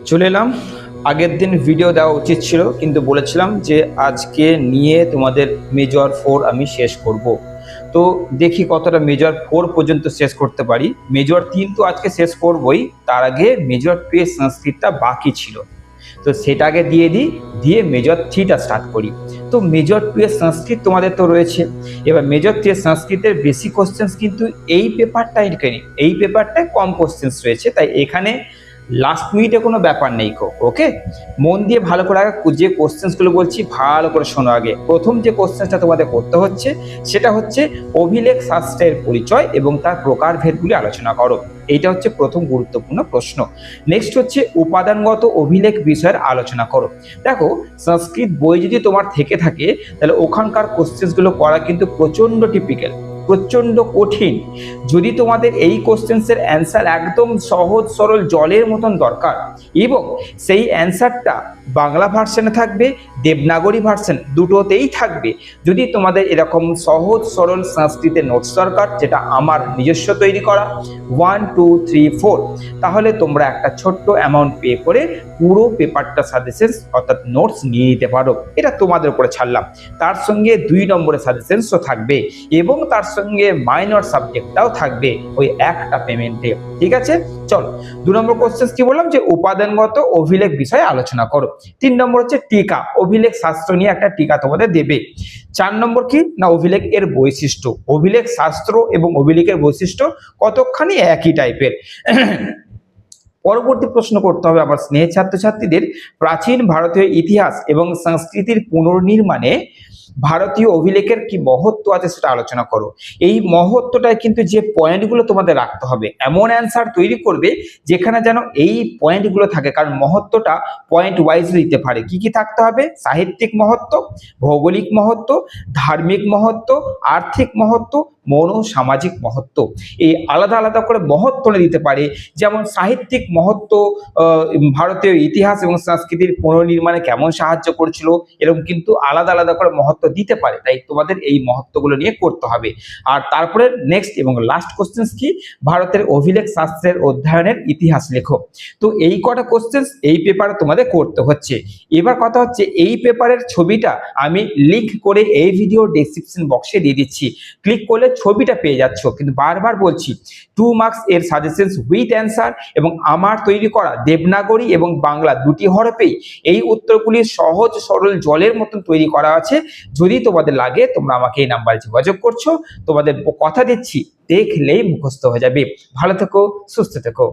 চলে এলাম। আগের দিন ভিডিও দেওয়া উচিত ছিল, কিন্তু বলেছিলাম যে আজকে নিয়ে তোমাদের মেজর 4 আমি শেষ করব। তো দেখি কতটা মেজর 4 পর্যন্ত শেষ করতে পারি। মেজর 3 তো আজকে শেষ করবই, তার আগে মেজর 2 এর সংস্কৃতটা বাকি ছিল, তো সেটা আগে দিয়ে দিই, দিয়ে মেজর 3টা স্টার্ট করি। তো মেজর 2 এর সংস্কৃত তোমাদের তো রয়েছে। এবার মেজর 3 এর সংস্কৃতের বেশি কোশ্চেন্স কিন্তু এই পেপারটাই নেই, এই পেপারটায় কম কোশ্চেন্স রয়েছে, তাই এখানে লাস্ট মিনিটে কোনো ব্যাপার নেই। ওকে, মন দিয়ে ভালো করে আগে যে কোশ্চেন্সগুলো বলছি ভালো করে শোনো। আগে প্রথম যে কোশ্চেন্সটা তোমাদের করতে হচ্ছে সেটা হচ্ছে অভিলেখ শাস্ত্রের পরিচয় এবং তার প্রকারভেদগুলি আলোচনা করো। এইটা হচ্ছে প্রথম গুরুত্বপূর্ণ প্রশ্ন। নেক্সট হচ্ছে উপাদানগত অভিলেখ বিষয়ের আলোচনা করো। দেখো, সংস্কৃত বই যদি তোমার থেকে থাকে তাহলে ওখানকার কোশ্চেন্সগুলো করা কিন্তু প্রচন্ড টিপিক্যাল, প্রচন্ড কঠিন। যদি তোমাদের এই কোশ্চেন্সের অ্যান্সার একদম সহজ সরল জলের মতন দরকার, এবং সেই অ্যান্সারটা বাংলা ভার্সনে থাকবে, দেবনাগরী ভার্সন দুটোতেই থাকবে, যদি তোমাদের এরকম সহজ সরল সংস্কৃতের নোটস দরকার, যেটা আমার নিজস্ব তৈরি করা 1 2 3 4, তাহলে তোমরা একটা ছোট্ট অ্যামাউন্ট পে করে পুরো পেপারটা সাজেশনস অর্থাৎ নোটস নিয়ে নিতে পারো। এটা তোমাদের উপরে ছাড়লাম। তার সঙ্গে 2 নম্বরের সাজেশনসও থাকবে এবং তার সঙ্গে মাইনর সাবজেক্টটাও থাকবে ওই একটা পেমেন্টে। ঠিক আছে, চলো 2 নম্বর কোশ্চেন কি বললাম, যে উপাদানগত অভিলেখ বিষয়ে আলোচনা করো। 3 নম্বর হচ্ছে টিকা, অভিলেখ শাস্ত্র নিয়ে একটা টিকা তোমাদের দেবে। 4 নম্বর কি না, অভিলেখ এর বৈশিষ্ট্য। অভিলেখ শাস্ত্র এবং অভিলেখের বৈশিষ্ট্য কতখানি একই টাইপের। পরবর্তী প্রশ্ন করতে হবে আমার স্নেহের ছাত্রছাত্রীদের, প্রাচীন ভারতীয় ইতিহাস এবং সংস্কৃতির পুনর্নির্মাণে ভারতীয় অভিলেখের কি মহত্ব আছে সেটা আলোচনা করো। এই মহত্বটায় কিন্তু যে পয়েন্টগুলো তোমাদের রাখতে হবে, এমন অ্যান্সার তৈরি করবে যেখানে যেন এই পয়েন্টগুলো থাকে, কারণ মহত্বটা পয়েন্ট ওয়াইজ দিতে পারে। কি কি থাকতে হবে? সাহিত্যিক মহত্ব, ভৌগোলিক মহত্ব, ধার্মিক মহত্ব, আর্থিক মহত্ব, সামাজিক মহত্ব। এই আলাদা আলাদা করে মহত্ব দিতে পারে। যেমন সাহিত্যিক মহত্ব, ভারতীয় ইতিহাস এবং সংস্কৃতির পুনর্নির্মাণে কেমন সাহায্য করেছিল, এরকম কিন্তু আলাদা আলাদা করে মহত্ব দিতে পারে। তাই তোমাদের এই মহত্বগুলো নিয়ে করতে হবে। আর তারপরে নেক্সট এবং লাস্ট কোশ্চেন কি, ভারতের অভিলেখ শাস্ত্রের অধ্যয়নের ইতিহাস লেখো। তো এই কটা কোশ্চেন এই পেপারে তোমাদের করতে হচ্ছে। এবার কথা হচ্ছে, এই পেপারের ছবিটা আমি লিংক করে এই ভিডিও ডেসক্রিপশন বক্সে দিয়ে দিচ্ছি, ক্লিক করলে ছবিটা পেয়ে যাচ্ছ। কিন্তু বারবার বলছি, 2 মার্কস এর সাজেশনস উইথ অ্যান্সার এবং আমার তৈরি করা দেবনাগরী এবং বাংলা দুটি হরফেই এই উত্তরগুলি সহজ সরল জলের মতন তৈরি করা আছে। যদি তোমাদের লাগে তোমরা আমাকে এই নাম্বারে যোগাযোগ করছো, তোমাদের কথা দিচ্ছি দেখলেই মুখস্থ হয়ে যাবে। ভালো থেকো, সুস্থ থেকো।